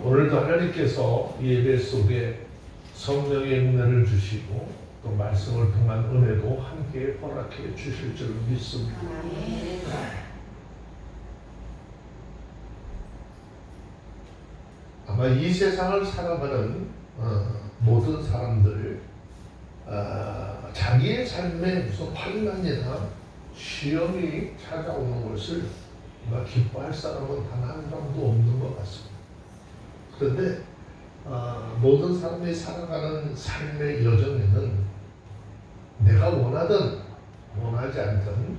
오늘도 하나님께서 이 예배 속에 성령의 은혜를 주시고 또 말씀을 통한 은혜도 함께 허락해 주실 줄 믿습니다. 아마 이 세상을 살아가는 모든 사람들 자기의 삶에 무슨 환난이나 시험이 찾아오는 것을 기뻐할 사람은 단 한 사람도 없는 것 같습니다. 그런데 모든 사람이 살아가는 삶의 여정에는 내가 원하든 원하지 않든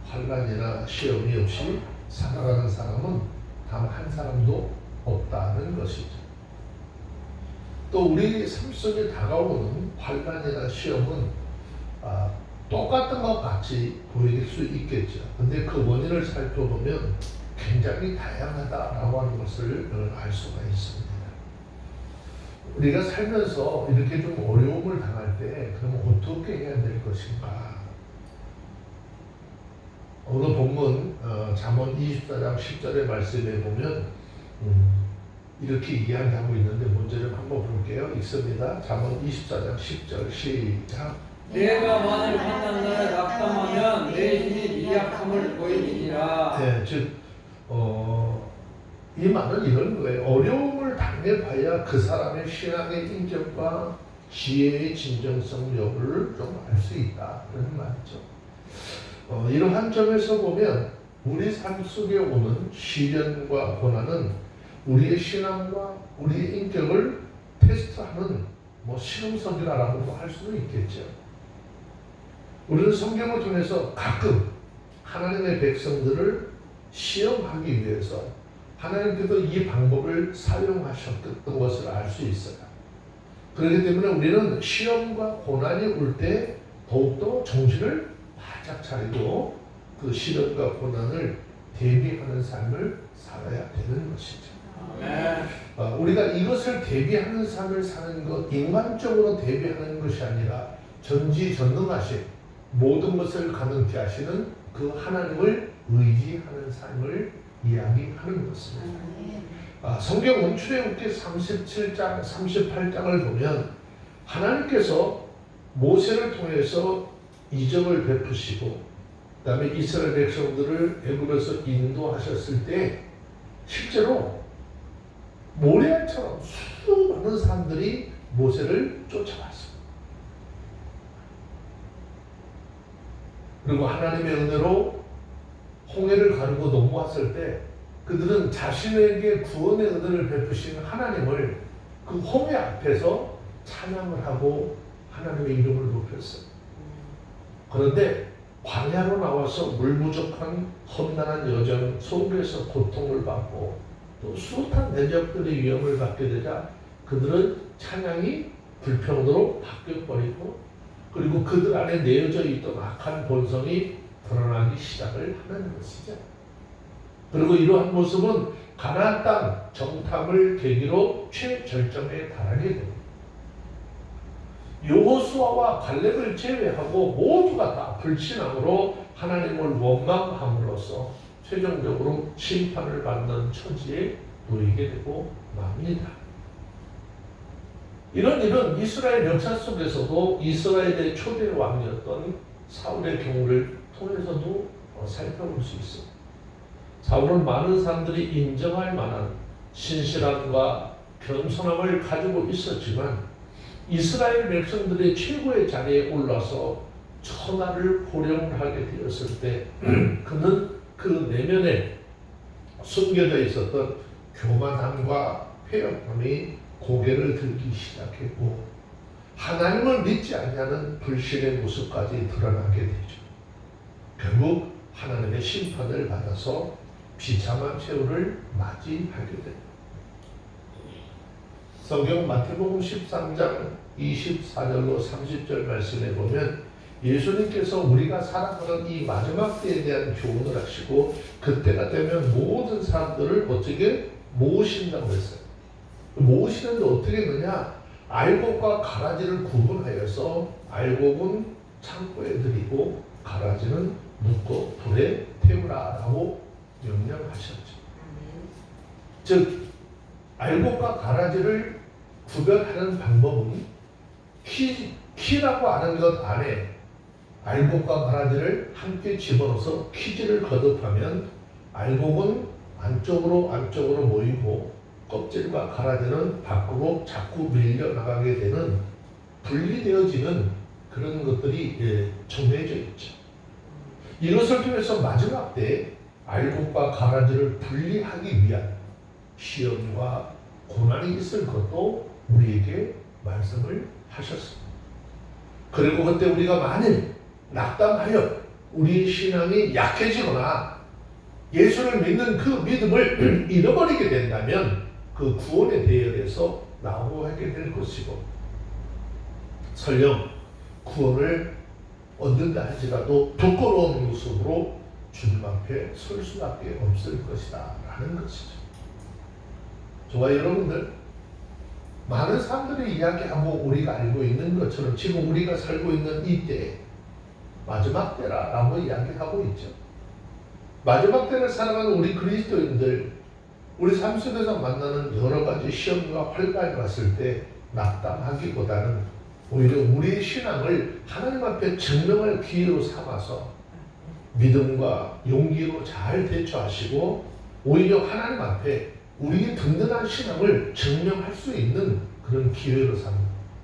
환난이나 시험이 없이 살아가는 사람은 단 한 사람도 없다는 것이죠. 또 우리 삶 속에 다가오는 환난이나 시험은 똑같은 것 같이 보일 수 있겠죠. 근데 그 원인을 살펴보면 굉장히 다양하다라고 하는 것을 알 수가 있습니다. 우리가 살면서 이렇게 좀 어려움을 당할 때 그럼 어떻게 해야 될 것인가? 오늘 본문 잠언 24장 10절의 말씀에 보면 이렇게 이야기하고 있는데 먼저 좀 한번 볼게요. 읽습니다. 잠언 24장 10절 시작. 내가 만일 환난 날에 낙담하면 내 힘이 미약함을 보이리라. 네, 즉 이 말은 이런 거예요. 어려움을 당해봐야 그 사람의 신앙의 인격과 지혜의 진정성 여부를 좀 알 수 있다 그런 말이죠. 이러한 점에서 보면 우리 삶 속에 오는 시련과 고난은 우리의 신앙과 우리의 인격을 테스트하는 시험석이라고 할 수도 있겠죠. 우리는 성경을 통해서 가끔 하나님의 백성들을 시험하기 위해서 하나님께서 이 방법을 사용하셨던 것을 알 수 있어요. 그렇기 때문에 우리는 시험과 고난이 올 때 더욱더 정신을 바짝 차리고 그 시련과 고난을 대비하는 삶을 살아야 되는 것이죠. 우리가 이것을 대비하는 삶을 사는 것, 인간적으로 대비하는 것이 아니라 전지전능하신 모든 것을 가능케 하시는 그 하나님을 의지하는 삶을 이야기하는 것입니다. 성경은 출애굽기 37장, 38장을 보면 하나님께서 모세를 통해서 이적을 베푸시고 그 다음에 이스라엘 백성들을 애굽에서 인도하셨을 때 실제로 모래알처럼 수많은 사람들이 모세를 쫓아왔습니다. 그리고 하나님의 은혜로 홍해를 가르고 넘어왔을 때 그들은 자신에게 구원의 은혜를 베푸신 하나님을 그 홍해 앞에서 찬양을 하고 하나님의 이름을 높였어요. 그런데 광야로 나와서 물 부족한 험난한 여정 속에서 고통을 받고 또 숱한 대적들의 위험을 받게 되자 그들은 찬양이 불평으로 바뀌어버리고 그리고 그들 안에 내어져 있던 악한 본성이 드러나기 시작을 하는 것이죠. 그리고 이러한 모습은 가나안 땅 정탐을 계기로 최절정에 달하게 됩니다. 여호수아와 갈렙을 제외하고 모두가 다 불신앙으로 하나님을 원망함으로써 최종적으로 심판을 받는 처지에 놓이게 되고 맙니다. 이런 일은 이스라엘 역사 속에서도 이스라엘의 초대 왕이었던 사울의 경우를 통해서도 살펴볼 수 있습니다. 사울은 많은 사람들이 인정할 만한 신실함과 겸손함을 가지고 있었지만 이스라엘 백성들의 최고의 자리에 올라서 천하를 호령하게 되었을 때 그는 그 내면에 숨겨져 있었던 교만함과 패역함이 고개를 들기 시작했고 하나님을 믿지 않냐는 불신의 모습까지 드러나게 되죠. 결국 하나님의 심판을 받아서 비참한 최후를 맞이하게 됩니다. 성경 마태복음 13장 24절로 30절 말씀에 보면 예수님께서 우리가 살아가는 이 마지막 때에 대한 교훈을 하시고 그때가 되면 모든 사람들을 어떻게 모으신다고 했어요. 모으시는데 어떻게 했느냐? 알곡과 가라지를 구분하여서 알곡은 창고에 들이고 가라지는 묶어 불에 태우라라고 명령하셨죠. 즉 알곡과 가라지를 구별하는 방법은 키라고 하는 것 안에 알곡과 가라지를 함께 집어넣어서 키지를 거듭하면 알곡은 안쪽으로 모이고 껍질과 가라지는 밖으로 자꾸 밀려나가게 되는 분리되어지는 그런 것들이 정해져 있죠. 이것을 통해서 마지막 때 알곡과 가라지를 분리하기 위한 시험과 고난이 있을 것도 우리에게 말씀을 하셨습니다. 그리고 그때 우리가 만일 낙담하여 우리 신앙이 약해지거나 예수를 믿는 그 믿음을 잃어버리게 된다면 그 구원의 대열에서 나오게 될 것이고, 설령 구원을 얻는다 할지라도 부끄러운 모습으로 주님 앞에 설 수밖에 없을 것이다 라는 것이죠. 저와 여러분들, 많은 사람들이 이야기하고 우리가 알고 있는 것처럼 지금 우리가 살고 있는 이때 마지막 때라고 이야기하고 있죠. 마지막 때를 살아가는 우리 그리스도인들, 우리 삶 속에서 만나는 여러 가지 시험과 활발이 왔을 때 낙담하기보다는 오히려 우리의 신앙을 하나님 앞에 증명할 기회로 삼아서 믿음과 용기로 잘 대처하시고 오히려 하나님 앞에 우리의 든든한 신앙을 증명할 수 있는 그런 기회로 삼는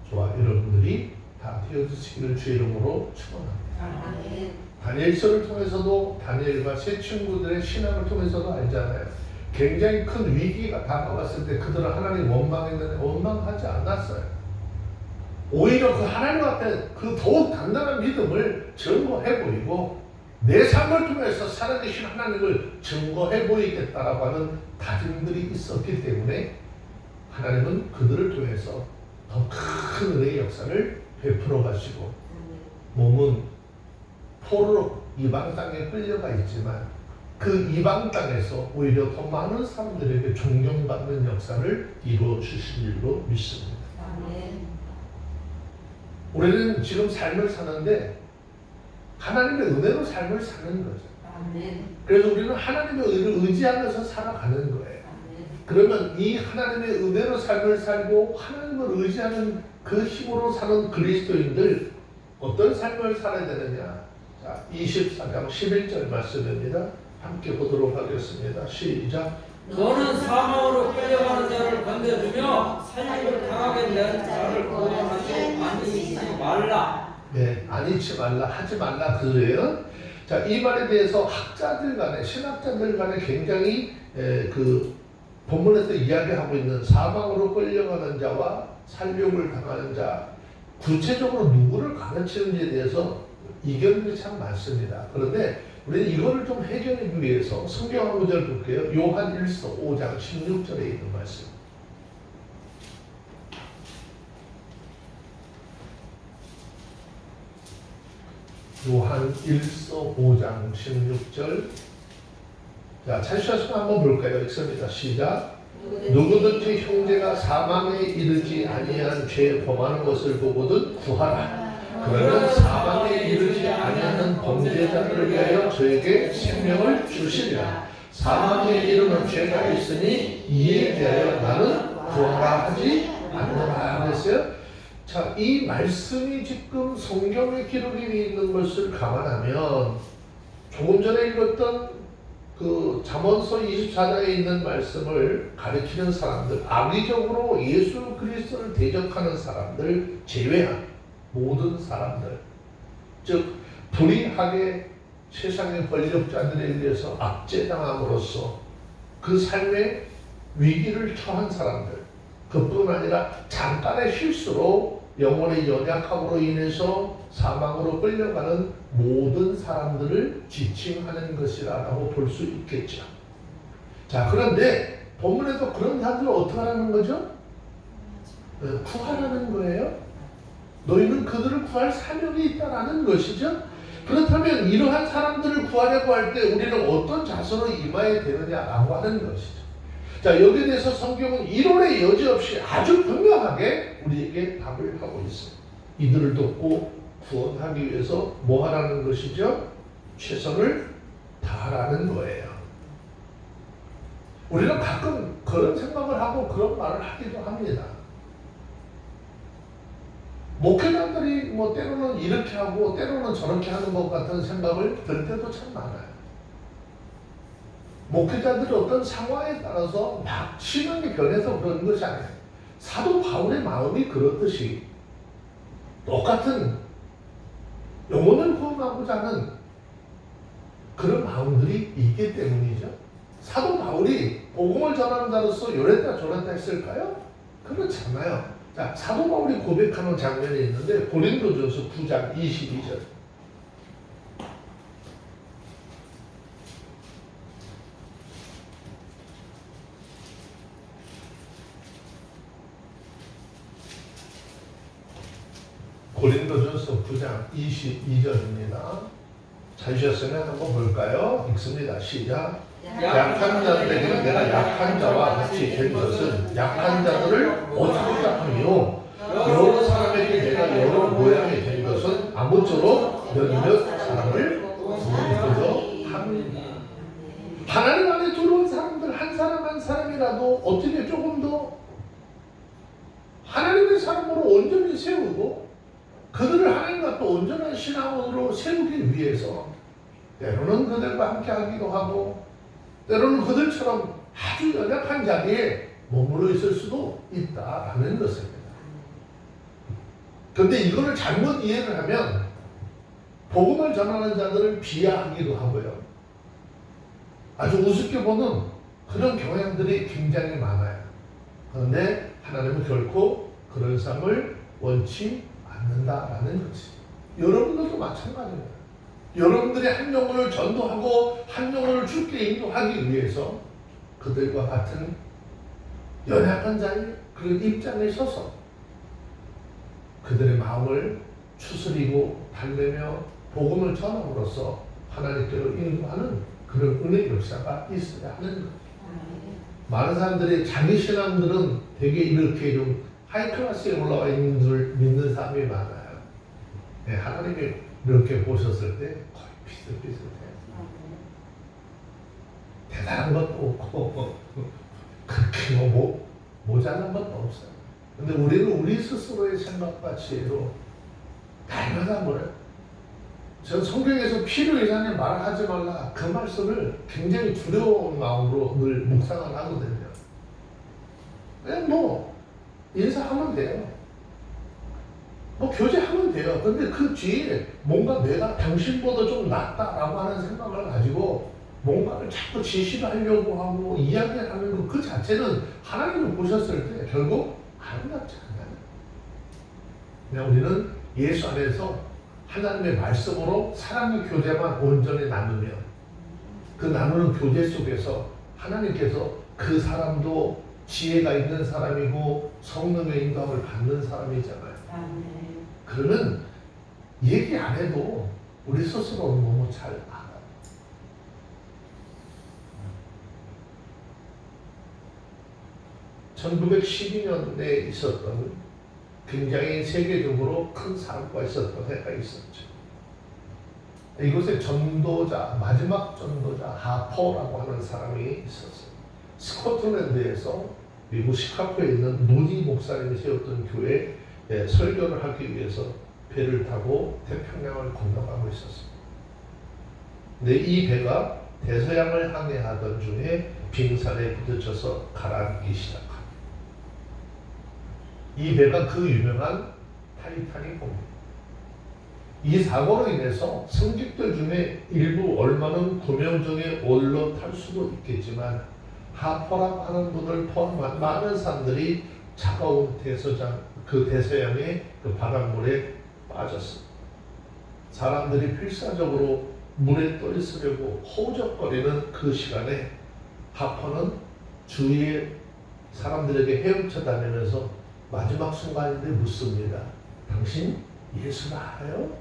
저와 여러분들이 다 되어주시기를 주의 이름으로 축원합니다. 다니엘서를 통해서도 다니엘과 세 친구들의 신앙을 통해서도 알잖아요. 굉장히 큰 위기가 다가왔을 때 그들은 하나님 원망했는데 원망하지 않았어요. 오히려 그 하나님 앞에 그 더욱 단단한 믿음을 증거해 보이고 내 삶을 통해서 살아계신 하나님을 증거해 보이겠다라고 하는 다짐들이 있었기 때문에 하나님은 그들을 통해서 더 큰 은혜의 역사를 베풀어 가시고, 몸은 포로로 이방 땅에 끌려가 있지만 그 이방 땅에서 오히려 더 많은 사람들에게 존경받는 역사를 이루어 주실 일로 믿습니다. 우리는 지금 삶을 사는데 하나님의 은혜로 삶을 사는 거죠. 그래서 우리는 하나님의 은혜를 의지하면서 살아가는 거예요. 그러면 이 하나님의 은혜로 삶을 살고 하나님을 의지하는 그 힘으로 사는 그리스도인들 어떤 삶을 살아야 되느냐? 자, 24장 11절 말씀입니다. 함께 보도록 하겠습니다. 시작. 너는 사망으로 끌려가는 자를 건져주며 살림을 당하게 된 자를 구원하지 아니하지 말라. 네, 아니치 말라, 하지 말라 그래요. 자, 이 말에 대해서 학자들 간에, 신학자들 간에 굉장히 그 본문에서 이야기하고 있는 사망으로 끌려가는 자와 살림을 당하는 자, 구체적으로 누구를 가르치는지에 대해서 이견들이 참 많습니다. 그런데 우리는 이거를 좀 해결하기 위해서 성경 한 구절 볼게요. 요한 1서 5장 16절에 있는 말씀. 요한 1서 5장 16절. 자, 찾으셨으면 한번 볼까요? 읽습니다. 시작. 누구든지 형제가 사망에 이르지 아니한 죄 범하는 것을 보거든 구하라. 그러면 사망에 이르지 아니하는 범죄자들을 위하여 저에게 생명을 주시리라. 사망에 이르는 죄가 있으니 이에 대하여 나는 구하라 하지 않노라 그랬어요. 자, 이 말씀이 지금 성경에 기록이 있는 것을 감안하면 조금 전에 읽었던 그 잠언서 24장에 있는 말씀을 가르치는 사람들, 악의적으로 예수 그리스도를 대적하는 사람들 제외한 모든 사람들, 즉 불의하게 세상의 권력자들에 의해서 압제당함으로써 그 삶의 위기를 처한 사람들, 그뿐 아니라 잠깐의 실수로 영혼의 연약함으로 인해서 사망으로 끌려가는 모든 사람들을 지칭하는 것이라고 볼 수 있겠죠. 자, 그런데 본문에도 그런 사람들을 어떻게 하라는 거죠? 구하라는 거예요. 너희는 그들을 구할 사명이 있다라는 것이죠. 그렇다면 이러한 사람들을 구하려고 할 때 우리는 어떤 자세로 임해야 되느냐라고 하는 것이죠. 자, 여기에 대해서 성경은 이론의 여지 없이 아주 분명하게 우리에게 답을 하고 있습니다. 이들을 돕고 구원하기 위해서 뭐 하라는 것이죠? 최선을 다하라는 거예요. 우리는 가끔 그런 생각을 하고 그런 말을 하기도 합니다. 목회자들이 뭐 때로는 이렇게 하고 때로는 저렇게 하는 것 같은 생각을 들 때도 참 많아요. 목회자들이 어떤 상황에 따라서 막 신앙이 변해서 그런 것이 아니에요. 사도 바울의 마음이 그렇듯이 똑같은 영혼을 구원하고자 하는 그런 마음들이 있기 때문이죠. 사도 바울이 복음을 전하는 자로서 요랬다 저랬다 했을까요? 그렇지 않아요. 자, 사도 바울이 고백하는 장면이 있는데 고린도전서 9장 22절. 고린도전서 9장 22절입니다. 찾으셨으면 한번 볼까요? 읽습니다. 시작. 약한 자들에게는 내가 약한 자와 같이 된 것은 약한 자들을 어떻게 하며 여러 사람에게 내가 여러 모양이 된 것은 아무쪼록 몇몇 사람을 구원하려 합니다. 하나님 안에 들어온 사람들 한 사람 한 사람이라도 어떻게 조금 더 하나님의 사람으로 온전히 세우고 그들을 하나님과 또 온전한 신앙으로 세우기 위해서 때로는 그들과 함께 하기도 하고 때로는 그들처럼 아주 연약한 자리에 머물러 있을 수도 있다라는 것입니다. 그런데 이거를 잘못 이해를 하면 복음을 전하는 자들을 비하하기도 하고요. 아주 우습게 보는 그런 경향들이 굉장히 많아요. 그런데 하나님은 결코 그런 삶을 원치 않는다라는 것이. 여러분들도 마찬가지입니다. 여러분들이 한 영혼을 전도하고 한 영혼을 주께 인도하기 위해서 그들과 같은 연약한 자의 그 입장에 서서 그들의 마음을 추스리고 달래며 복음을 전함으로써 하나님께로 인도하는 그런 은혜 역사가 있어야 하는 것. 많은 사람들이 자기 신앙들은 되게 이렇게 좀 하이클래스에 올라와 있는 줄 믿는 사람이 많아요. 네, 하나님이 이렇게 보셨을 때 거의 비슷비슷해요. 대단한 것도 없고 그렇게 모자란 것도 없어요. 근데 우리는 우리 스스로의 생각과 지혜로 날마다 뭐래요? 전 성경에서 필요 이상의 말을 하지 말라 그 말씀을 굉장히 두려운 마음으로 늘 묵상을 하거든요. 그냥 뭐 인사하면 돼요. 뭐 교제하면 돼요. 근데 그 뒤에 뭔가 내가 당신보다 좀 낫다라고 하는 생각을 가지고 뭔가를 자꾸 지시를 하려고 하고 이야기를 하는 것 그 자체는 하나님을 보셨을 때 결국 아름답지 않아요. 그냥 우리는 예수 안에서 하나님의 말씀으로 사랑의 교제만 온전히 나누면 그 나누는 교제 속에서 하나님께서 그 사람도 지혜가 있는 사람이고 성령의 인도함을 받는 사람이잖아요. 그러면 얘기 안 해도 우리 스스로는 너무 잘 알아요. (1912년에) 있었던 굉장히 세계적으로 큰 사고가 있었던 해가 있었죠. 이곳에 전도자, 마지막 전도자 하퍼라고 하는 사람이 있었어요. 스코틀랜드에서 미국 시카고에 있는 무디 목사님이 세웠던 교회에 설교를 하기 위해서 배를 타고 태평양을 건너가고 있었습니다. 근데 이 배가 대서양을 항해하던 중에 빙산에 부딪혀서 가라앉기 시작합니다. 이 배가 그 유명한 타이타닉호입니다. 이 사고로 인해서 승객들 중에 일부 얼마는 구명정에 올라탈 수도 있겠지만 하퍼라고 하는 분을 포함한 많은 사람들이 차가운 그 대서양의 그 바닷물에 빠졌습니다. 사람들이 필사적으로 물에 떠 있으려고 허우적거리는 그 시간에 하퍼는 주위의 사람들에게 헤엄쳐 다니면서 마지막 순간인데 묻습니다. 당신 예수를 알아요?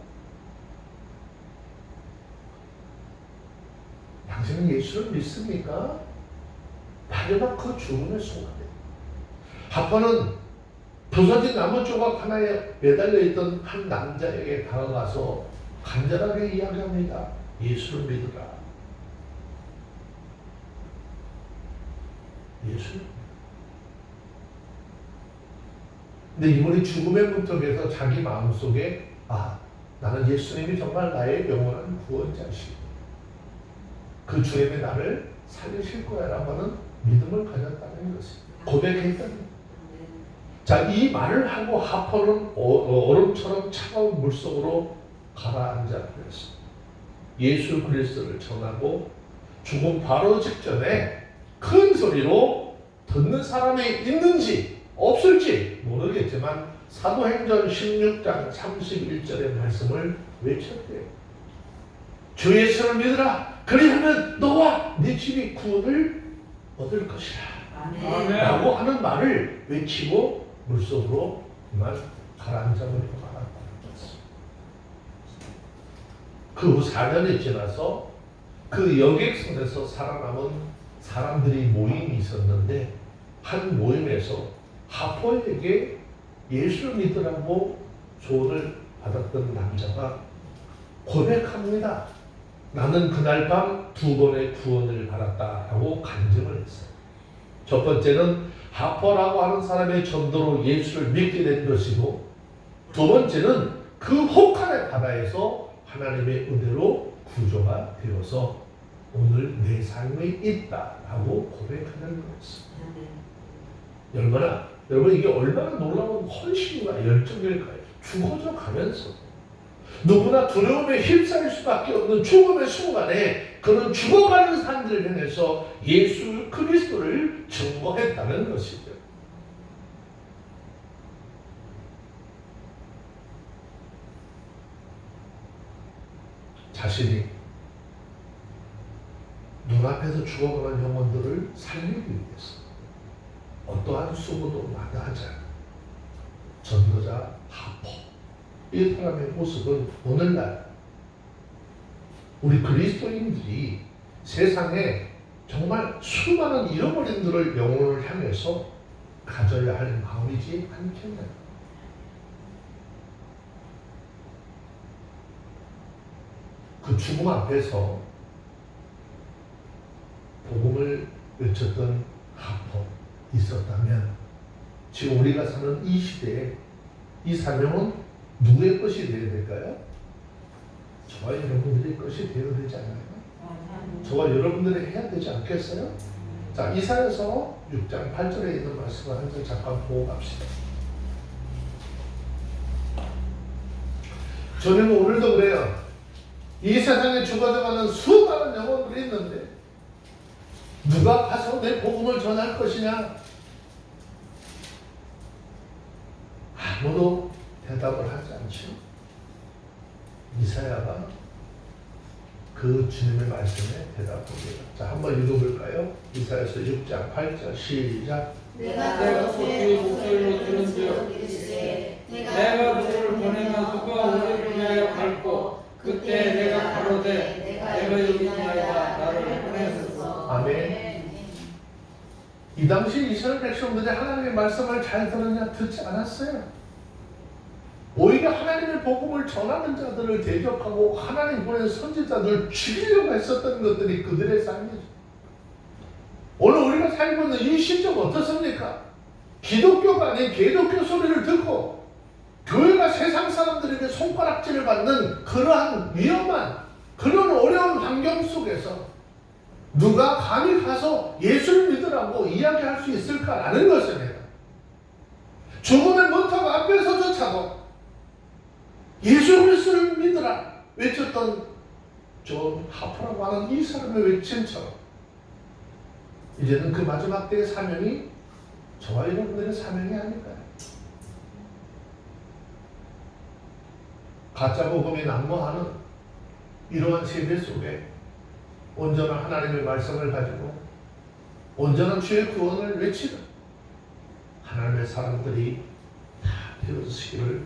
당신은 예수를 믿습니까? 마지막 그 죽음의 순간에 하퍼는 부서진 나무 조각 하나에 매달려 있던 한 남자에게 다가가서 간절하게 이야기합니다. 예수를 믿으라. 예수님. 근데 이분이 죽음의 문턱에서 자기 마음속에 나는 예수님이 정말 나의 영원한 구원자시고 그 주님이 나를 살리실 거야 라고 하는 믿음을 가졌다는 것입니다. 고백했다는 거예요. 자, 이 말을 하고 하포는 얼음처럼 차가운 물속으로 가라앉아 버렸습니다. 예수 그리스도를 전하고 죽음 바로 직전에 큰 소리로 듣는 사람이 있는지 없을지 모르겠지만 사도행전 16장 31절의 말씀을 외쳤대요. 주 예수를 믿으라. 그리하면 너와 네 집이 구원을 얻을 것이라. 아멘. 라고 하는 말을 외치고 물속으로 그만 가라앉아버리고 말았다는 것입니다. 그 후 4년이 지나서 그 여객선에서 살아남은 사람들이 모임이 있었는데 한 모임에서 하포에게 예수를 믿으라고 조언을 받았던 남자가 고백합니다. 나는 그날 밤 2번의 구원을 받았다라고 간증을 했어요. 첫 번째는 하포라고 하는 사람의 전도로 예수를 믿게 된 것이고, 두 번째는 그 혹한의 바다에서 하나님의 은혜로 구조가 되어서 오늘 내 삶이 있다라고 고백하는 거였습니다. 여러분 이게 얼마나 놀라운 헌신과 열정일까요? 죽어져 가면서 누구나 두려움에 휩싸일 수밖에 없는 죽음의 순간에 그는 죽어가는 삶들을 향해서 예수 그리스도를 증거했다는 것이죠. 자신이 눈앞에서 죽어가는 영혼들을 살리기 위해서 어떠한 수고도 마다하지 않은 전도자 하포, 이 사람의 모습은 오늘날 우리 그리스도인들이 세상에 정말 수많은 잃어버린들을 영혼을 향해서 가져야 할 마음이지 않겠나요? 그 죽음 앞에서 복음을 외쳤던 하포 있었다면 지금 우리가 사는 이 시대에 이 사명은 누구의 것이 되어야 될까요? 저와 여러분들의 것이 되어야 되지 않나요? 저와 여러분들이 해야 되지 않겠어요? 자, 이사야서 6장 8절에 있는 말씀을 한 절 잠깐 보고 갑시다. 저는 오늘도 그래요. 이 세상에 죽어져가는 수많은 영혼들이 있는데 누가 가서 내 복음을 전할 것이냐? 아무도 대답을 하지 않죠. 이사야가 그 주님의 말씀에 대답합니다. 자, 한번 읽어볼까요? 이사야서 6장 8절 시작. 내가 소수의 목소리로 들은즉 이르시되 내가 누구를 보내면 누가 우리를 위하여 갈고 그때 내가 가로되 내가 여기 있나이다 나를 보내소서. 아멘. 이 당시 이스라엘 백성들이 하나님의 말씀을 잘 들었냐? 듣지 않았어요. 오히려 하나님의 복음을 전하는 자들을 대적하고 하나님 보낸 선지자들을 죽이려고 했었던 것들이 그들의 삶이죠. 오늘 우리가 살고 있는 이 시점 어떻습니까? 기독교가 아닌 개독교 소리를 듣고 교회가 세상 사람들에게 손가락질을 받는 그러한 위험한 그런 어려운 환경 속에서 누가 감히 가서 예수를 믿으라고 이야기할 수 있을까라는 것입니다. 죽음의 문턱 앞에서조차도 예수 그리스도를 믿으라 외쳤던 존 하포라고 하는 이 사람의 외침처럼 이제는 그 마지막 때의 사명이 저와 여러분들의 사명이 아닐까요? 가짜 복음이 난무하는 이러한 세대 속에 온전한 하나님의 말씀을 가지고 온전한 주의 구원을 외치는 하나님의 사람들이 다 되어지기를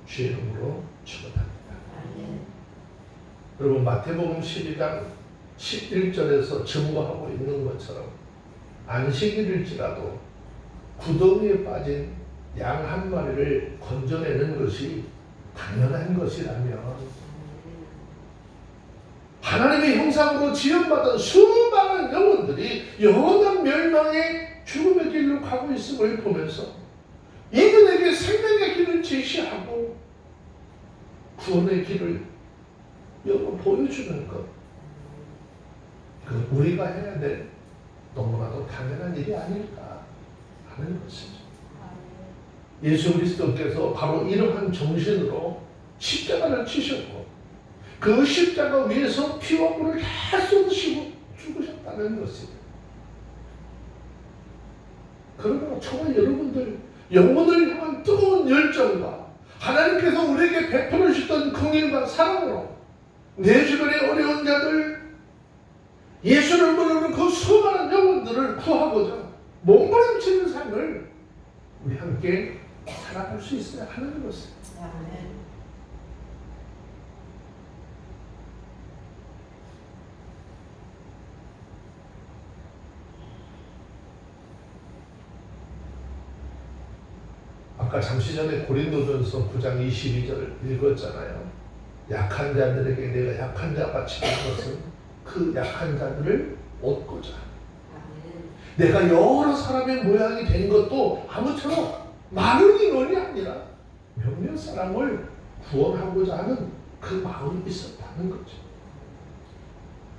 주의 이름으로 축원합니다. 여러분 마태복음 12장 11절에서 증거하고 있는 것처럼 안식일일지라도 구덩이에 빠진 양 한 마리를 건져내는 것이 당연한 것이라면 하나님의 형상으로 지음받은 수많은 영혼들이 영원한 멸망의 죽음의 길로 가고 있음을 보면서 이들에게 생명의 길을 제시하고 구원의 길을 보여주는 것, 그 우리가 해야 될 너무나도 당연한 일이 아닐까 하는 것이죠. 예수 그리스도께서 바로 이러한 정신으로 십자가를 치셨고 그 십자가 위에서 피와 물을 다 쏟으시고 죽으셨다는 것입니다. 그러나 저와 여러분들 영혼을 향한 뜨거운 열정과 하나님께서 우리에게 베풀어 주셨던 긍휼과 사랑으로 내 주변의 어려운 자들, 예수를 모르는 그 수많은 영혼들을 구하고자 몸부림치는 삶을 우리 함께 살아갈 수 있어야 하는 것입니다. 아까 잠시 전에 고린도전서 9장 22절 읽었잖아요. 약한 자들에게 내가 약한 자같이 된 것은 그 약한 자들을 얻고자. 내가 여러 사람의 모양이 된 것도 아무처럼 많은 인원이 아니라 몇몇 사람을 구원하고자 하는 그 마음이 있었다는 거죠.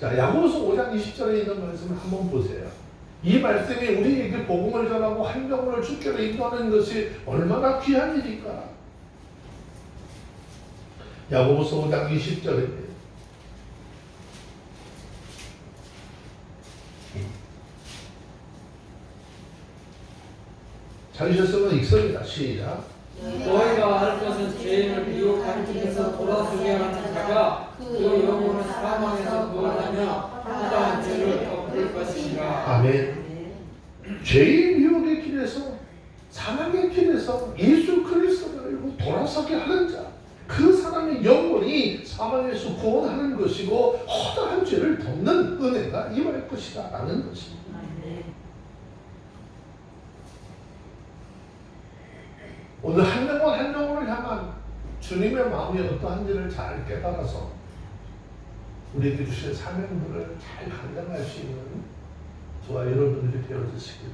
자, 야고보서 5장 20절에 있는 말씀을 한번 보세요. 이 말씀이 우리에게 복음을 전하고 한 영혼을 주께로 인도하는 것이 얼마나 귀한 일일까? 야고보서 5장 20절입니다. 찾으셨으면 읽습니다. 시작. 너희가 알 것은 죄인을 미혹하는 길에서 돌아서게 하는 자가 그 영혼을 사망에서 구원하며 허다한 죄를 덮을 것이니라. 아멘. 죄의 미혹의 길에서 사망의 길에서 예수 그리스도를 알고 돌아서게 하는 자, 그 사람의 영혼이 사망에서 구원하는 것이고 허다한 죄를 덮는 은혜가 임할 것이다 라는 것입니다. 오늘 한 영혼 한 영혼을 향한 주님의 마음이 어떠한지를 잘 깨달아서 우리에게 주신 사명들을 잘 감당할 수 있는 저와 여러분들이 되어주시기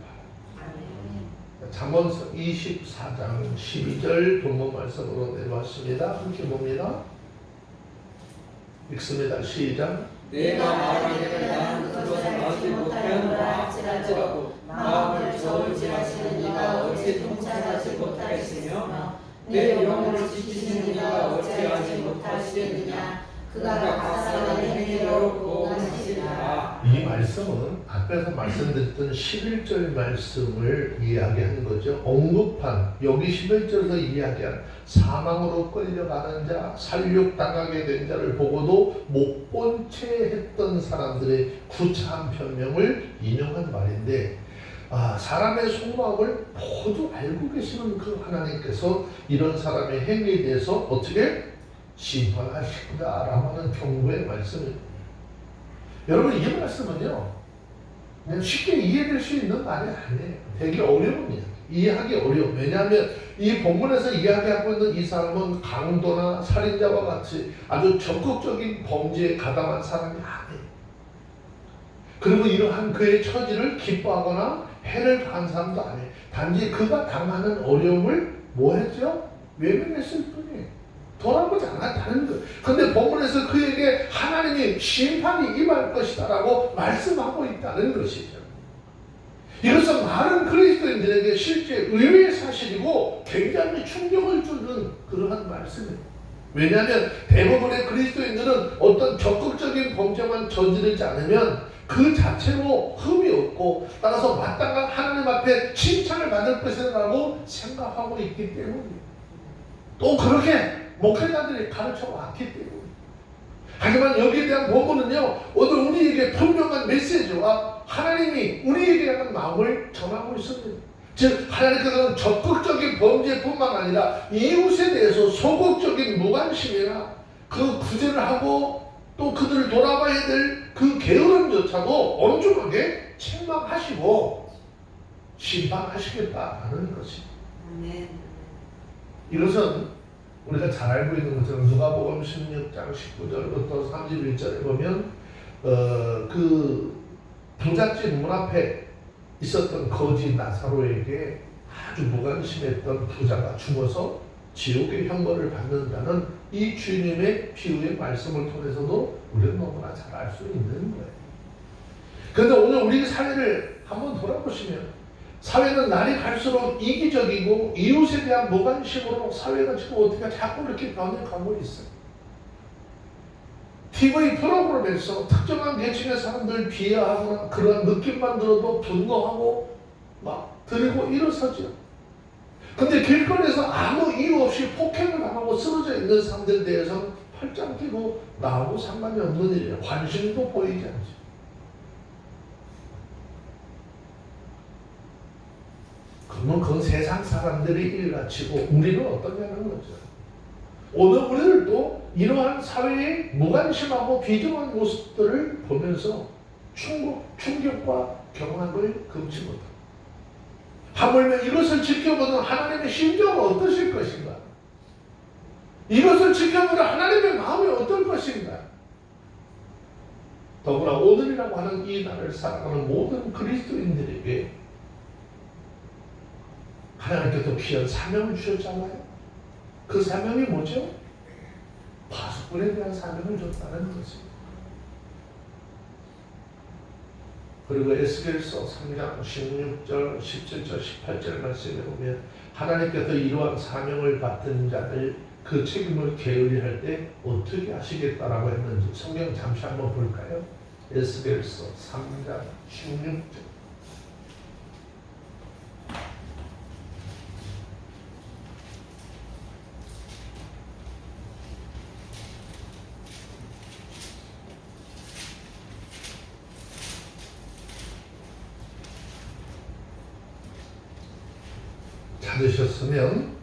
바랍니다. 잠언서 24장 12절 본문 말씀으로 내려왔습니다. 함께 봅니다. 읽습니다. 시작. 내가 말하기를 나는 그것을 알지 못하였노라 할지라도 마음을 저울지 하시는 이가 어찌 통찰하지 못하겠으며 내 영혼을 지키시는 이가 어찌하지 못하시겠느냐. 그가 각사의 행위로 보응하시리라. 이 말씀은 앞에서 말씀드렸던 11절 말씀을 이야기하는 거죠. 언급한 여기 11절에서 이야기한 사망으로 끌려가는 자, 살육당하게 된 자를 보고도 못 본 채 했던 사람들의 구차한 변명을 인용한 말인데, 사람의 속마음을 모두 알고 계시는 그 하나님께서 이런 사람의 행위에 대해서 어떻게 심판하신다라고 하는 경고의 말씀입니다. 여러분, 이 말씀은요 그냥 쉽게 이해될 수 있는 말이 아니에요. 되게 어려웁니다. 이해하기 어려워. 왜냐하면 이 본문에서 이야기하고 있는 이 사람은 강도나 살인자와 같이 아주 적극적인 범죄에 가담한 사람이 아니에요. 그리고 이러한 그의 처지를 기뻐하거나 해를 가한 사람도 아니에요. 단지 그가 당하는 어려움을 뭐 했죠? 외면했을 뿐이에요. 돌아보지 않았다는 것. 근데 본문에서 그에게 하나님이 심판이 임할 것이다 라고 말씀하고 있다는 것이죠. 이것은 많은 그리스도인들에게 실제 의외의 사실이고 굉장히 충격을 주는 그러한 말씀입니다. 왜냐하면 대부분의 그리스도인들은 어떤 적극적인 범죄만 저지르지 않으면 그 자체로 흠이 없고 따라서 마땅한 하나님 앞에 칭찬을 받을 것이라고 생각하고 있기 때문입니다. 또 그렇게 목회자들이 가르쳐 왔기 때문에. 하지만 여기에 대한 본문은요 오늘 우리에게 분명한 메시지와 하나님이 우리에게 대한 마음을 전하고 있습니다. 즉 하나님께서는 적극적인 범죄뿐만 아니라 이웃에 대해서 소극적인 무관심이나 그 구제를 하고 또 그들을 돌아봐야 될 그 게으름조차도 엄중하게 책망하시고 심판하시겠다는 것입니다. 이것은 우리가 잘 알고 있는 것처럼 누가복음 16장 19절부터 31절에 보면 그 부잣집 문 앞에 있었던 거지 나사로에게 아주 무관심했던 부자가 죽어서 지옥의 형벌을 받는다는 이 주님의 비유의 말씀을 통해서도 우리는 너무나 잘 알 수 있는 거예요. 그런데 오늘 우리 사회를 한번 돌아보시면 사회는 날이 갈수록 이기적이고 이웃에 대한 무관심으로 사회가 지금 어떻게 자꾸 이렇게 변해가고 있어요. TV 프로그램에서 특정한 계층의 사람들 비하하거나 그런 느낌만 들어도 분노하고 막 들이고 일어서죠. 근데 길거리에서 아무 이유 없이 폭행을 당하고 쓰러져 있는 사람들에 대해서는 팔짱 끼고 나하고 상관이 없는 일이에요. 관심도 보이지 않죠. 그러면 그건 세상 사람들의 일같이고 우리는 어떠냐는 거죠. 오늘 우리들도 이러한 사회의 무관심하고 비정한 모습들을 보면서 충격과 경악을 금치 못합니다. 하물며 이것을 지켜보는 하나님의 심정은 어떠실 것인가? 이것을 지켜보는 하나님의 마음이 어떨 것인가? 더구나 오늘이라고 하는 이 날을 살아가는 모든 그리스도인들에게 하나님께서 귀한 사명을 주셨잖아요. 그 사명이 뭐죠? 파수꾼에 대한 사명을 줬다는 것입니다. 그리고 에스겔서 3장 16절, 17절, 18절 말씀에 보면 하나님께서 이러한 사명을 받은 자를 그 책임을 게을리할 때 어떻게 하시겠다라고 했는지 성경 잠시 한번 볼까요? 에스겔서 3장 16절. 찾으셨으면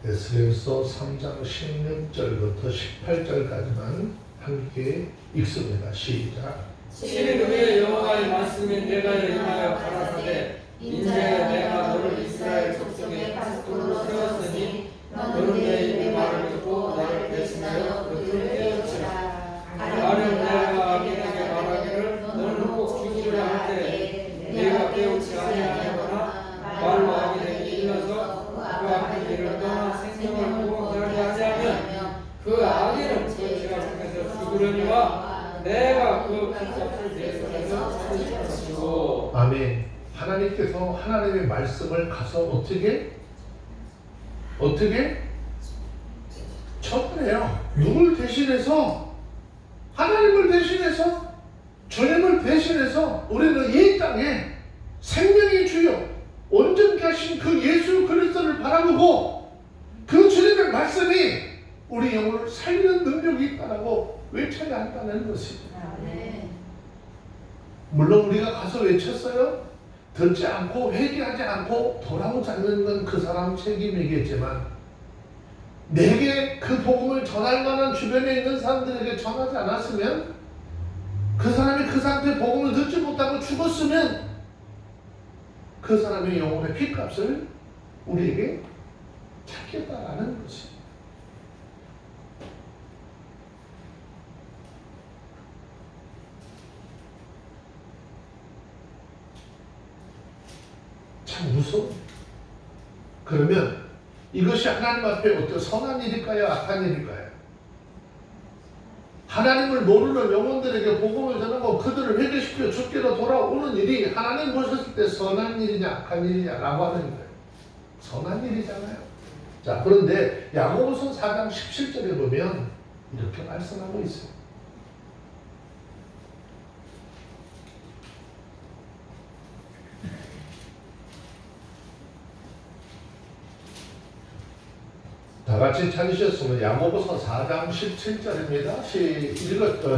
에스겔서 3장 16절부터 18절까지만 함께 읽습니다. 시작. 실그의 여호와의 말씀이 내가 인하여 가라사대 인자야 내가 너를 이스라엘 족속의 파수꾼으로 세웠으니 너는 내 입의 말을 듣고 나를 대신하여 그들을 깨우치라. 가령 내가 악인에게 말하기를 너는 꼭 죽으리라 할 때 내가 깨우치 아니하거나 말로 악인에게 일러서 그 악한 길을 떠나 생명을 구원하게 하지 않으면 그 악인은 그 죄가 중에서 죽으려니와 내가 그 빚값을 내 손에서 찾을 것이고. 아멘. 하나님께서 하나님의 말씀을 가서 어떻게 전해요. 누굴 대신해서? 하나님을 대신해서, 주님을 대신해서 우리는 이 땅에 생명의 주요 온전케 하신 그 예수 그리스도를 바라보고 그 주님의 말씀이 우리 영혼을 살리는 능력이 있다라고 외쳐야 한다는 것입니다. 물론 우리가 가서 외쳤어요. 듣지 않고 회개하지 않고 돌아오지 않는 건 그 사람 책임이겠지만 내게 그 복음을 전할 만한 주변에 있는 사람들에게 전하지 않았으면 그 사람이 그 상태의 복음을 듣지 못하고 죽었으면 그 사람의 영혼의 핏값을 우리에게 찾겠다라는 것입니다. 참 무서워. 그러면 이것이 하나님 앞에 어떤 선한 일일까요? 악한 일일까요? 하나님을 모르는 영혼들에게 복음을 전하고 그들을 회개시켜 주께로 돌아오는 일이 하나님 보셨을 때 선한 일이냐 악한 일이냐라고 하는 거예요. 선한 일이잖아요. 자, 그런데 야고보서 4장 17절에 보면 이렇게 말씀하고 있어요. 다 같이 찾으셨으면 야고보서 4장 17절입니다.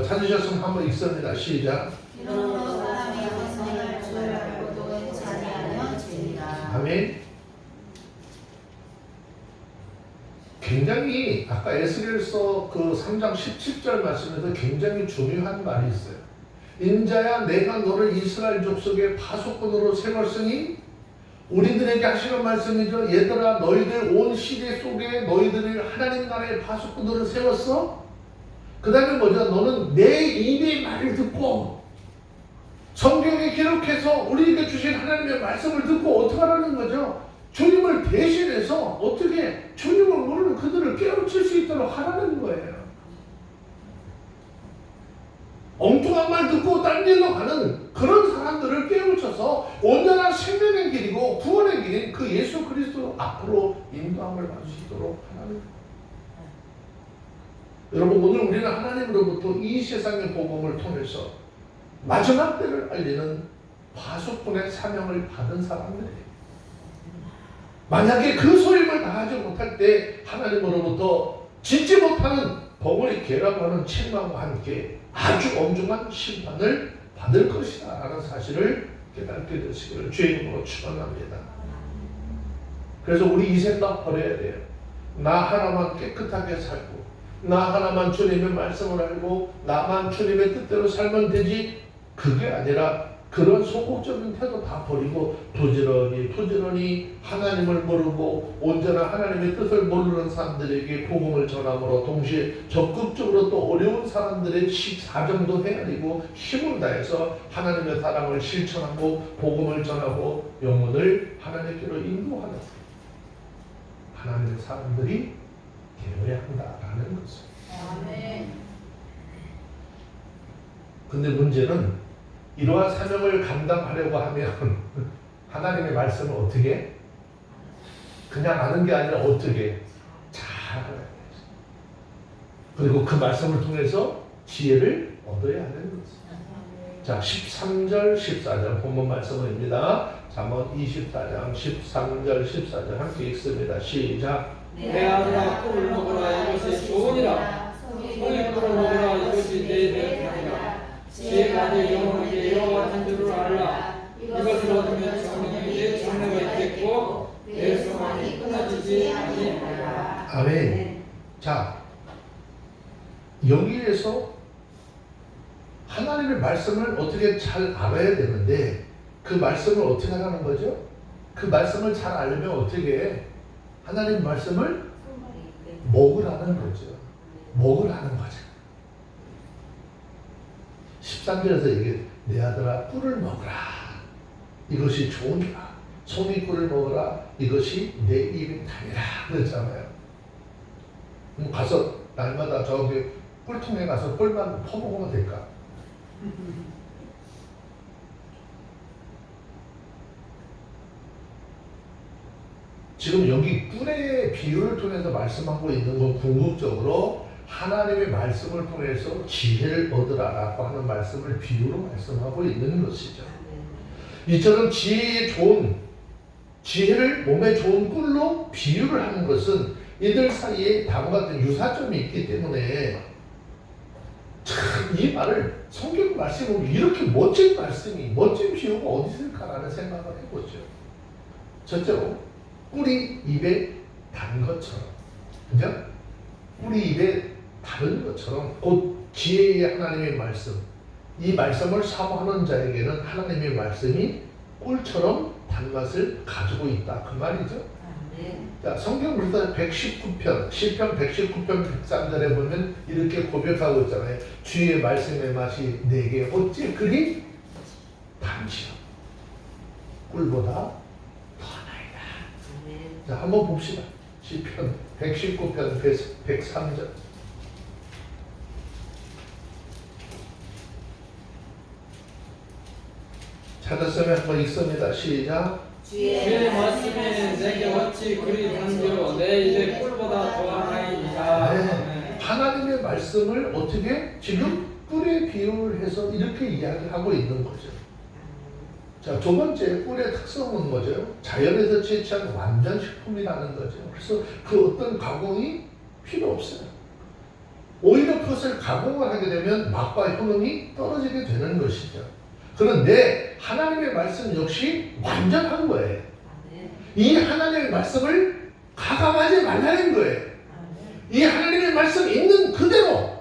찾으셨으면 한번 읽습니다. 시작. 이러므로 사람이 하나님을 주를 알고도 자니하면 죄니라. 아멘. 굉장히 아까 에스겔서 그 3장 17절 말씀에서 굉장히 중요한 말이 있어요. 인자야 내가 너를 이스라엘 족속의 파수꾼으로 세웠으니 우리들에게 하시는 말씀이죠. 얘들아, 너희들 온 시대 속에 너희들을 하나님 나라의 파수꾼으로 세웠어? 그 다음에 뭐죠? 너는 내 입의 말을 듣고 성경에 기록해서 우리에게 주신 하나님의 말씀을 듣고 어떻게 하라는 거죠? 주님을 대신해서 어떻게 주님을 모르는 그들을 깨우칠 수 있도록 하라는 거예요. 엉뚱한 말 듣고 딴 길로 가는 그런 사람들을 깨우쳐서 온전한 생명의 길이고 구원의 길인 그 예수 그리스도 앞으로 인도함을 받을 수 있도록 하라는 거예요. 여러분, 오늘 우리는 하나님으로부터 이 세상의 복음을 통해서 마지막 때를 알리는 파수꾼의 사명을 받은 사람들이에요. 만약에 그 소임을 다하지 못할 때 하나님으로부터 짓지 못하는 벙어리 개라고 하는 책망과 함께 아주 엄중한 심판을 받을 것이다 라는 사실을 깨닫게 되시기를 주의 이름으로 축원합니다. 그래서 우리 이 생각 버려야 돼요. 나 하나만 깨끗하게 살고 나 하나만 주님의 말씀을 알고 나만 주님의 뜻대로 살면 되지, 그게 아니라 그런 소극적인 태도 다 버리고 부지런히 하나님을 모르고 온전한 하나님의 뜻을 모르는 사람들에게 복음을 전함으로 동시에 적극적으로 또 어려운 사람들의 사정도 헤아리고 힘을 다해서 하나님의 사랑을 실천하고 복음을 전하고 영혼을 하나님께로 인도하는 하나님의 사람들이 되어야 한다라는 것을. 아멘. 근데 문제는 이러한 사명을 감당하려고 하면 하나님의 말씀을 어떻게? 그냥 아는 게 아니라 어떻게? 잘 알아야 돼요. 그리고 그 말씀을 통해서 지혜를 얻어야 하는 것이죠. 자, 13절, 14절 본문 말씀입니다. 잠언 24장 13절, 14절 함께 읽습니다. 시작. 내 아들아, 꿀을 먹으라. 이것이 좋으니라. 소위 꿀을 먹으라. 이것이 내 명령이라. 지혜가 내 영혼에게 여호와 같은 줄을 알라. 이것을 얻으면 정령이 내 장래가 있겠고 내 소망이 끊어지지 아니하리라. 아멘. 자, 여기에서 하나님의 말씀을 어떻게 잘 알아야 되는데 그 말씀을 어떻게 하라는 거죠? 그 말씀을 잘 알려면 어떻게 해? 하나님 말씀을 먹으라는 거죠. 먹으라는 거죠. 13절에서 얘기해. 내 아들아, 꿀을 먹으라. 이것이 좋으니라. 소미 꿀을 먹으라. 이것이 내 입에 타니라. 그랬잖아요. 그럼 가서 날마다 저기 꿀통에 가서 꿀만 퍼먹으면 될까? 지금 여기 꿀의 비유를 통해서 말씀하고 있는 건 궁극적으로 하나님의 말씀을 통해서 지혜를 얻으라라고 하는 말씀을 비유로 말씀하고 있는 것이죠. 이처럼 지혜를 몸에 좋은 꿀로 비유를 하는 것은 이들 사이에 다음과 같은 유사점이 있기 때문에 참 이 말을 성경 말씀을 보면 이렇게 멋진 말씀이, 멋진 비유가 어디 있을까라는 생각을 해보죠. 첫째로 꿀이 입에 단 것처럼, 그죠? 꿀이 입에 다른 것처럼 곧 지혜의 하나님의 말씀, 이 말씀을 사모하는 자에게는 하나님의 말씀이 꿀처럼 단맛을 가지고 있다, 그 말이죠. 자, 성경 우리가 119편, 시편 119편 103절에 보면 이렇게 고백하고 있잖아요. 주의 말씀의 맛이 내게 어찌 그리 단지요, 꿀보다 더 나이다. 자, 한번 봅시다. 시편 119편 103절. 찾았으면 한번 읽습니다. 시작. 주의 말씀이 내게 어찌 그리 단지요 내 입에 꿀보다 더하나이다. 네. 하나님의 말씀을 어떻게 지금 꿀에 비유를 해서 이렇게 이야기하고 있는 거죠. 자, 두 번째 꿀의 특성은 뭐죠? 자연에서 채취한 완전 식품이라는 거죠. 그래서 그 어떤 가공이 필요 없어요. 오히려 그것을 가공을 하게 되면 맛과 효능이 떨어지게 되는 것이죠. 그런데 하나님의 말씀 역시 완전한 거예요. 이 하나님의 말씀을 가감하지 말라는 거예요. 이 하나님의 말씀 있는 그대로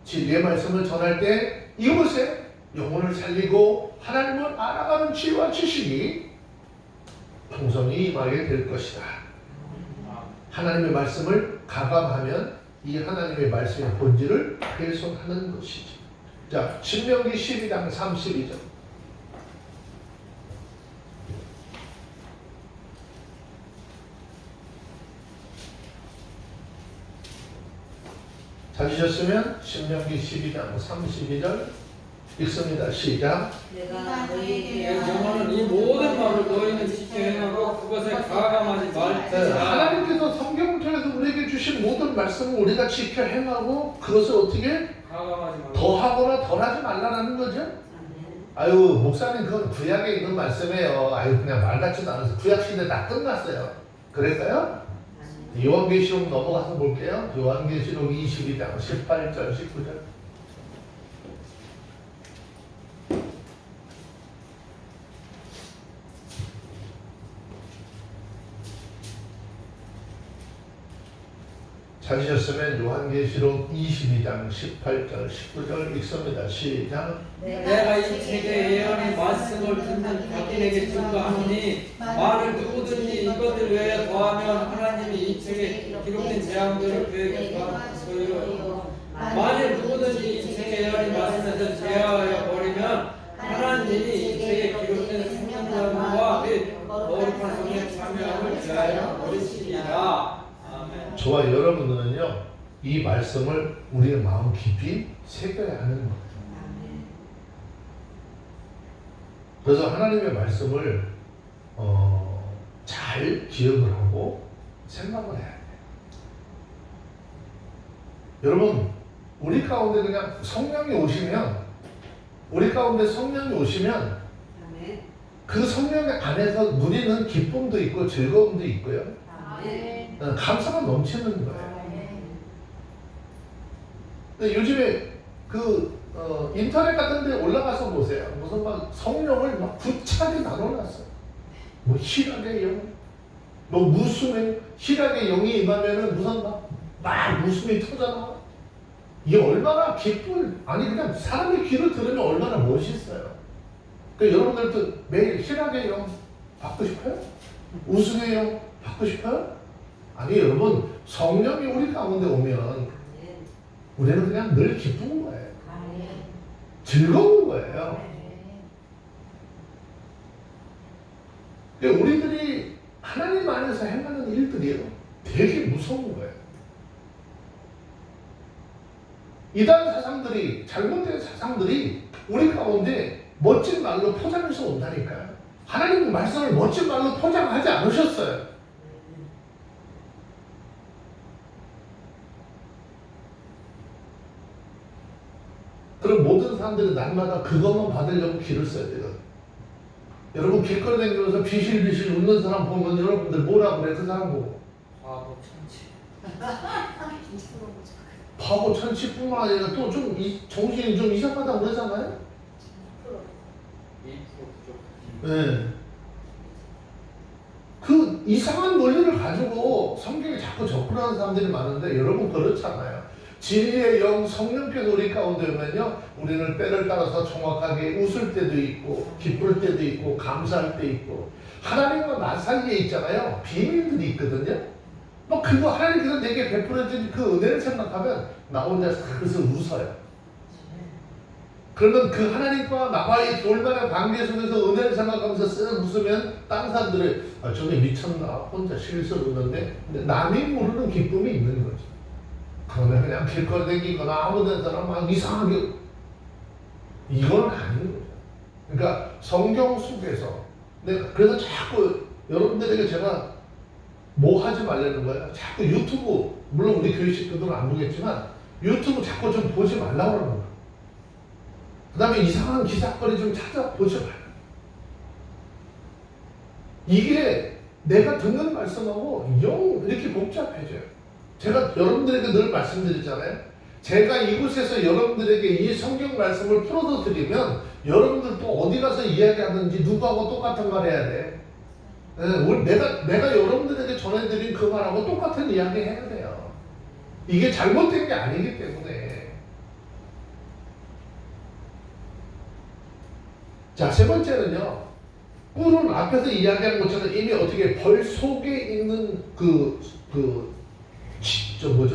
진리의 말씀을 전할 때 이곳에 영혼을 살리고 하나님을 알아가는 지혜와 지식이 풍성이 임하게 될 것이다. 하나님의 말씀을 가감하면 이 하나님의 말씀의 본질을 훼손하는 것이지. 자, 신명기 12장 32절. 찾으셨으면 신명기 12장 32절 읽습니다. 시작. 내가 너희에게 영어는 이 모든 말을 너희는 지켜 행하고 그것에 가감하지 네, 말지니라. 하나님께서 성경을 통해서 우리에게 주신 모든 말씀을 우리가 지켜 행하고 그것을 어떻게 가감하지 말고 더하거나 덜하지 말라는 거죠. 아유, 목사님 그건 구약에 있는 말씀이에요. 아유, 그냥 말 같지도 않아서 구약 시대 다 끝났어요. 그럴까요? 요한계시록 넘어가서 볼게요. 요한계시록 22장 18절 19절. 찾으셨으면 요한계시록 22장 18절 19절 읽습니다. 시작. 내가 이 책의 예언의 말씀을 듣는 각인에게 증거하노니 말을 누구든지 이것들 외에 더하면 하나님이 이 책에 기록된 재앙들을 그에게 더하소이로. 만일 누구든지 이 책의 예언의 말씀에서 제하여 버리면 하나님이 이 책에 기록된 생명자와 및 거룩한 성의 참여함을 제하여 버리시리라. 아멘. 저와 여러분들은요, 이 말씀을 우리의 마음 깊이 새겨야 하는 거예요. 그래서 하나님의 말씀을 잘 기억을 하고 생각을 해야 돼요. 여러분, 우리 가운데 그냥 성령이 오시면, 우리 가운데 성령이 오시면 그 성령 안에서 누리는 기쁨도 있고 즐거움도 있고요. 감사가 넘치는 거예요. 근데 요즘에 인터넷 같은 데 올라가서 보세요. 무슨 막 성령을 막 구차게 나눠놨어요. 뭐 희락의 영, 뭐 웃음의, 희락의 영이 임하면은 무슨 막 웃음이 터져나와. 이게 얼마나 기쁜, 아니 그냥 사람의 귀로 들으면 얼마나 멋있어요. 그러니까 여러분들도 매일 희락의 영 받고 싶어요? 웃음의 영 받고 싶어요? 아니 여러분, 성령이 우리 가운데 오면 우리는 그냥 늘 기쁜 거예요. 즐거운 거예요. 그러니까 우리들이 하나님 안에서 행하는 일들이요, 되게 무서운 거예요. 이단 사상들이, 잘못된 사상들이 우리 가운데 멋진 말로 포장해서 온다니까요. 하나님의 말씀을 멋진 말로 포장하지 않으셨어요. 그럼 모든 사람들이 날마다 그것만 받으려고 길을 써야 돼요. 여러분 길거리 다니면서 비실비실 웃는 사람 보면 여러분들 뭐라 그래? 그 사람 보고 바보 천치. 바보 천치뿐만 아니라 또 좀 정신이 좀 이상하다고 그러잖아요. 2% 부족. 네. 그 이상한 논리를 가지고 성경에 자꾸 접근하는 사람들이 많은데 여러분 그렇잖아요. 진리의 영 성령께서 우리 가운데 오면요, 우리는 때를 따라서 정확하게 웃을 때도 있고 기쁠 때도 있고 감사할 때 있고, 하나님과 나 사이에 있잖아요, 비밀들이 있거든요. 뭐 그거 하나님께서 내게 베풀어진 그 은혜를 생각하면 나 혼자 슬슬 웃어요. 그러면 그 하나님과 나와의 돌만한 관계 속에서 은혜를 생각하면서 쓱 웃으면 다른 사람들이 저게 미쳤나, 혼자 실실 웃는데, 근데 남이 모르는 기쁨이 있는 거죠. 그러면 그냥 길거리 다니거나 아무 데나 막 이상하게, 이건 아닌 거죠. 그러니까 성경 속에서 내가 그래서 자꾸 여러분들에게 제가 뭐 하지 말라는 거예요. 자꾸 유튜브, 물론 우리 교회 식구들은 안 보겠지만 유튜브 자꾸 좀 보지 말라고 그러는 거예요. 그 다음에 이상한 기사거리 좀 찾아보지 말아요. 이게 내가 듣는 말씀하고 영 이렇게 복잡해져요. 제가 여러분들에게 늘 말씀드리잖아요. 제가 이곳에서 여러분들에게 이 성경 말씀을 풀어서 드리면 여러분들도 어디 가서 이야기하든지 누구하고 똑같은 말 해야 돼. 내가 여러분들에게 전해드린 그 말하고 똑같은 이야기 해야 돼요. 이게 잘못된 게 아니기 때문에. 자, 세 번째는요, 꿀은 앞에서 이야기한 것처럼 이미 어떻게 벌 속에 있는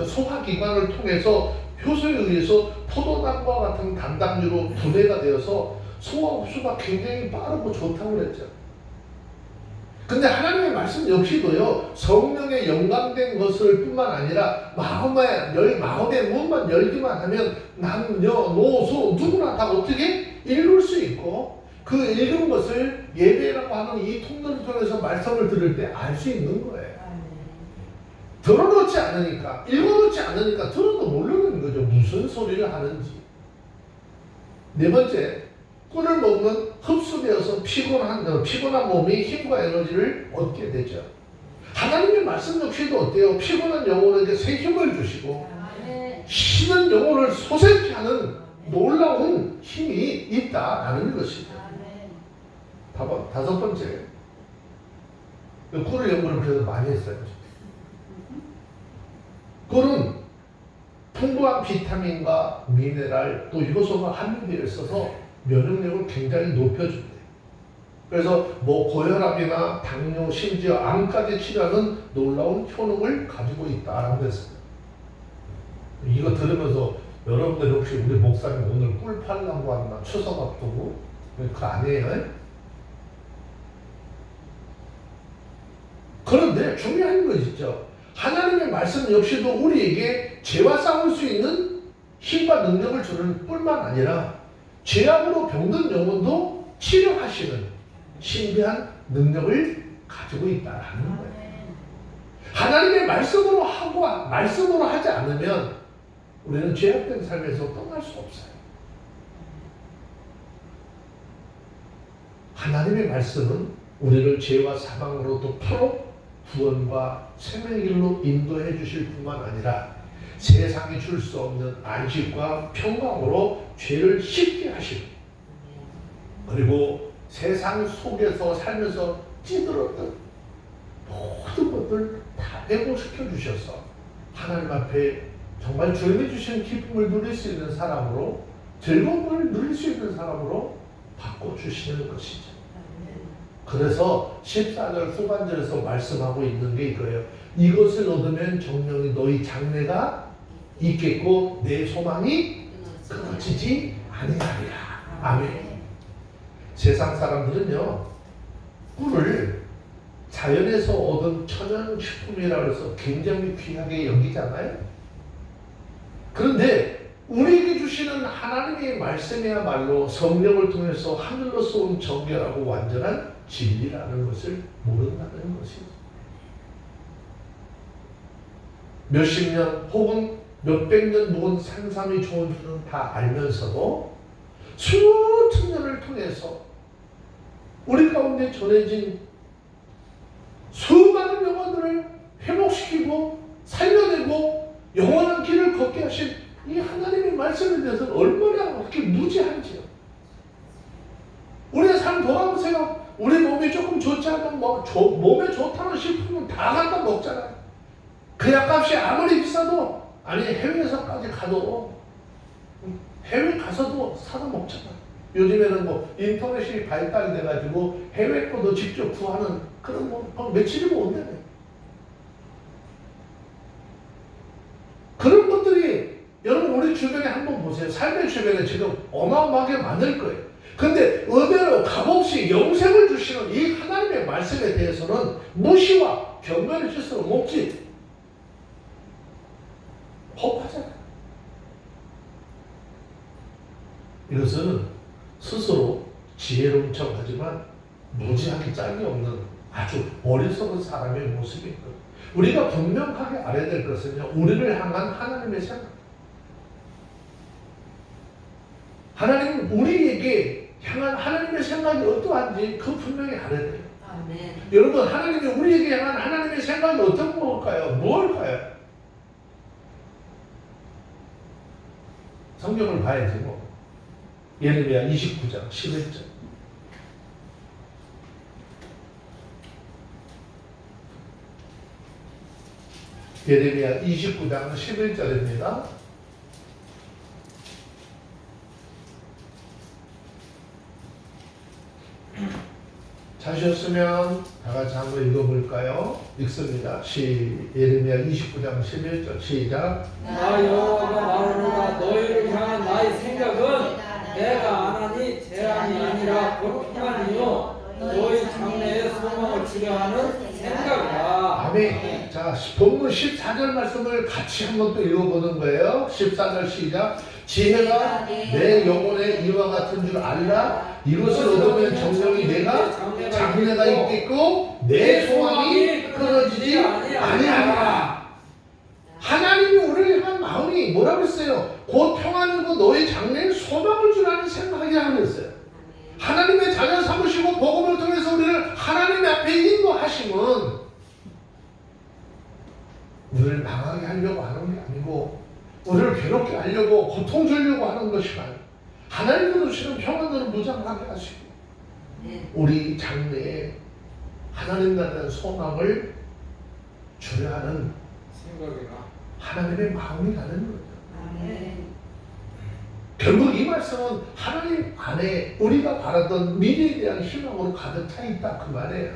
소화기관을 통해서 효소에 의해서 포도당과 같은 단당류로 분해가 되어서 소화 흡수가 굉장히 빠르고 좋다고 그랬죠. 근데 하나님의 말씀 역시도요, 성령에 영감된 것을 뿐만 아니라 마음의 문만 열기만 하면 남녀 노소 누구나 다 어떻게 읽을 수 있고, 그 읽은 것을 예배라고 하는 이 통로를 통해서 말씀을 들을 때 알 수 있는 거예요. 들어놓지 않으니까, 읽어놓지 않으니까 들어도 모르는 거죠. 무슨 소리를 하는지. 네 번째, 꿀을 먹으면 흡수되어서 피곤한 몸이 힘과 에너지를 얻게 되죠. 하나님의 말씀 역시도 어때요? 피곤한 영혼에게 새 힘을 주시고 쉬는 영혼을 솟게 하는 놀라운 힘이 있다라는 것이죠. 다섯 번째, 꿀을 연구를 그래서 많이 했어요. 꿀은 풍부한 비타민과 미네랄 또 효소가 함유되어 있어서 면역력을 굉장히 높여준대요. 그래서 고혈압이나 당뇨, 심지어 암까지 치료하는 놀라운 효능을 가지고 있다라고 했어요. 이거 들으면서 여러분들 혹시 우리 목사님 오늘 꿀 팔라고 한다, 추석 앞두고 그거 아니에요? 그런데 중요한 거 있죠. 하나님의 말씀 역시도 우리에게 죄와 싸울 수 있는 힘과 능력을 주는 뿐만 아니라 죄악으로 병든 영혼도 치료하시는 신비한 능력을 가지고 있다라는 거예요. 하나님의 말씀으로 하지 않으면 우리는 죄악된 삶에서 떠날 수 없어요. 하나님의 말씀은 우리를 죄와 사망으로부터 풀어 구원과 생명의 길로 인도해 주실 뿐만 아니라 세상이 줄 수 없는 안식과 평강으로 죄를 씻게 하시고, 그리고 세상 속에서 살면서 찌들었던 모든 것들 다 회복시켜 주셔서 하나님 앞에 정말 주님이 주신 기쁨을 누릴 수 있는 사람으로, 즐거움을 누릴 수 있는 사람으로 바꿔주시는 것이죠. 그래서 14절 후반절에서 말씀하고 있는 게 이거예요. 이것을 얻으면 정령이 너희 장래가 있겠고 내 소망이 끊어지지 아니하리라. 아멘. 세상 사람들은요, 꿀을 자연에서 얻은 천연식품이라고 해서 굉장히 귀하게 여기잖아요. 그런데 우리에게 주시는 하나님의 말씀이야말로 성령을 통해서 하늘로서 온 정결하고 완전한 진리라는 것을 모른다는 것이죠. 몇십 년 혹은 몇백 년 묵은 산삼이 좋은 줄은 다 알면서도 수천 년을 통해서 우리 가운데 전해진 수많은 영혼들을 회복시키고 살려내고 영원한 길을 걷게 하신 이 하나님의 말씀에 대해서는 얼마나 그렇게 무지한지요. 우리의 삶 돌아보세요. 우리 몸이 조금 좋지 않으면 몸에 좋다는 식품은 다 갖다 먹잖아요. 그 약값이 아무리 비싸도, 아니 해외에서까지 가도, 해외 가서도 사다 먹잖아. 요즘에는 인터넷이 발달돼가지고 해외 거도 직접 구하는 그런 며칠이면 온다며. 그런 것들이 여러분 우리 주변에 한번 보세요. 삶의 주변에 지금 어마어마하게 많을 거예요. 근데 의외로 값없이 영생을 주시는 이 하나님의 말씀에 대해서는 무시와 경멸의 실수로 먹지. 허파잖아요. 이것은 스스로 지혜로운 척하지만 무지하게 짝이 없는 아주 어리석은 사람의 모습이거든요. 우리가 분명하게 알아야 될 것은요, 우리를 향한 하나님의 생각. 하나님은 우리에게 향한 하나님의 생각이 어떠한지 그 분명히 알아야 돼요. 아멘. 여러분, 하나님이 우리에게 향한 하나님의 생각이 어떤 걸까요? 무엇일까요? 성경을 봐야지 뭐. 예레미야 29장 11절. 예레미야 29장 11절입니다. 자, 찾으셨으면 다 같이 한번 읽어볼까요? 읽습니다. 예레미야 29장 11절 시작. 나 여호와가 말하노라 너희를 향한 나의 생각은 내가 안 하니 재앙이 아니라 곧 평안이요 너희 장래에 소망을 주려 하는 생각이라. 아멘. 자, 본문 14절 말씀을 같이 한번 또 읽어보는 거예요. 14절 시작. 지혜가 내 영혼에 이와 같은 줄 알라. 이것을 얻으면 정령이 내가 장래가 있겠고 내 소망이 끊어지지 아니하리라. 하나님이 우리를 향한 마음이 뭐라고 했어요? 곧 평안이고 너의 장래에 소망을 주라는 생각이라 그랬어요. 하나님의 자녀 삼으시고 복음을 통해서 우리를 하나님 앞에 인도하시면 우리를 망하게 하려고 하는 게 아니고 우리를 괴롭게 하려고 고통 주려고 하는 것이 아니고 하나님께서 주시는 평안을 무장하게 하시고 우리 장래에 하나님 나라의 소망을 주려 하는 생각이라. 하나님의 마음이라는 거예요. 결국 이 말씀은 하나님 안에 우리가 바라던 미래에 대한 희망으로 가득 차 있다 그 말이에요.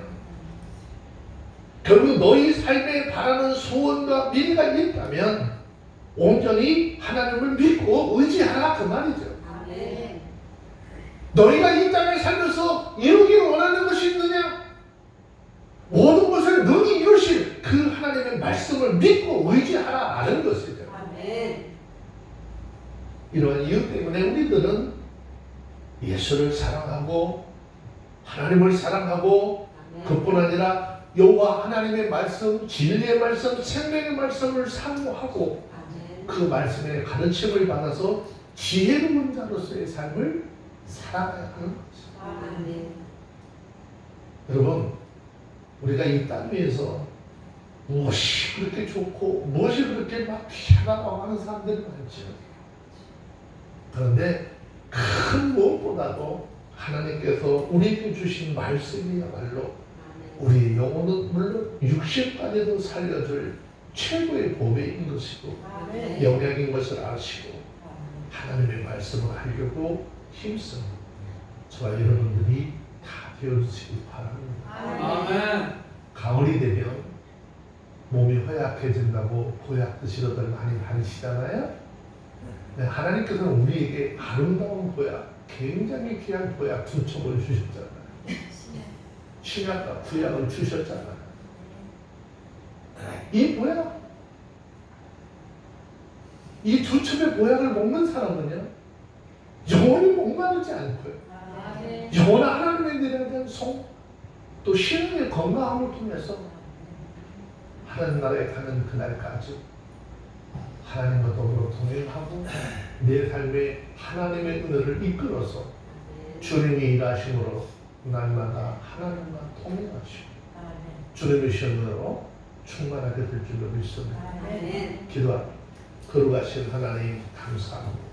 결국 너희 삶에 바라는 소원과 미래가 있다면 온전히 하나님을 믿고 의지하라 그 말이죠. 너희가 이 땅에 살면서 이루기를 원하는 것이 있느냐? 모든 것을 능히 이루실 그 하나님의 말씀을 믿고 의지하라 라는 것이죠. 이러한 이유 때문에 우리들은 예수를 사랑하고 하나님을 사랑하고 그뿐 아니라 여호와 하나님의 말씀, 진리의 말씀, 생명의 말씀을 사모하고 그 말씀의 가르침을 받아서 지혜로운 자로서의 삶을 살아가야 하는 것이죠. 여러분, 우리가 이 땅 위에서 무엇이 그렇게 좋고 무엇이 그렇게 막 희한하고 하는 사람들이 많죠. 그런데 큰 무엇보다도 하나님께서 우리에게 주신 말씀이야말로 우리 영혼은 물론 육신까지도 살려줄 최고의 보배인 것이고 영양인 것을 아시고 하나님의 말씀을 하려고 힘쓰는 저와 여러분들이 다 되어주시기 바랍니다. 아멘. 가을이 되면 몸이 허약해진다고 보약 드시러들 많이 다니시잖아요. 네, 하나님께서는 우리에게 아름다운 보약, 굉장히 귀한 보약 두 첩을 주셨잖아요. 신약과 구약을 주셨잖아요. 이 보약, 이 두 첩의 보약을 먹는 사람은요 영원히 목마르지 않고요. 영원한 하나님의 일에 대한 또 신앙의 건강함을 통해서 하나님 나라에 가는 그날까지 하나님과 더불어 동행하고 내 삶에 하나님의 은혜를 이끌어서 주님이 일하심으로 날마다 하나님과 동행하시고 주님의 시험으로 충만하게 될 줄로 믿습니다. 기도합니다. 거룩하신 하나님 감사합니다.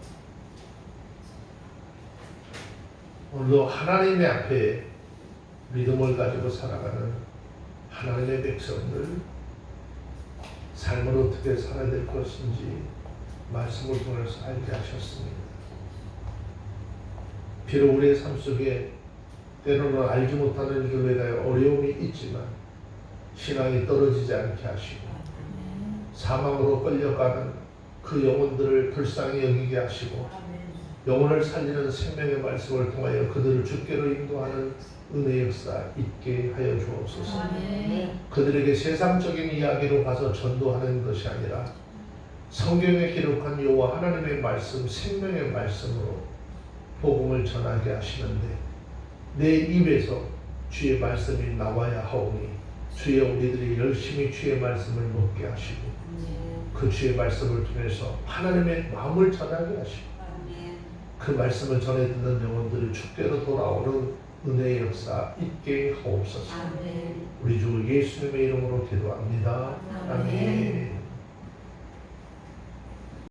오늘도 하나님의 앞에 믿음을 가지고 살아가는 하나님의 백성들 삶을 어떻게 살아야 될 것인지 말씀을 통해서 알게 하셨습니다. 비록 우리의 삶 속에 때로는 알지 못하는 일에 대해 어려움이 있지만 신앙이 떨어지지 않게 하시고 사망으로 끌려가는 그 영혼들을 불쌍히 여기게 하시고 영혼을 살리는 생명의 말씀을 통하여 그들을 주께로 인도하는 은혜의 역사 있게 하여 주옵소서. 그들에게 세상적인 이야기로 가서 전도하는 것이 아니라 성경에 기록한 여호와 하나님의 말씀, 생명의 말씀으로 복음을 전하게 하시는데 내 입에서 주의 말씀이 나와야 하오니 주여 우리들이 열심히 주의 말씀을 먹게 하시고 그 주의 말씀을 통해서 하나님의 마음을 전하게 하시고 그 말씀을 전해 듣는 영혼들이 주께로 돌아오는 은혜의 역사 있게 하옵소서. 우리 주 예수님의 이름으로 기도합니다. 아멘.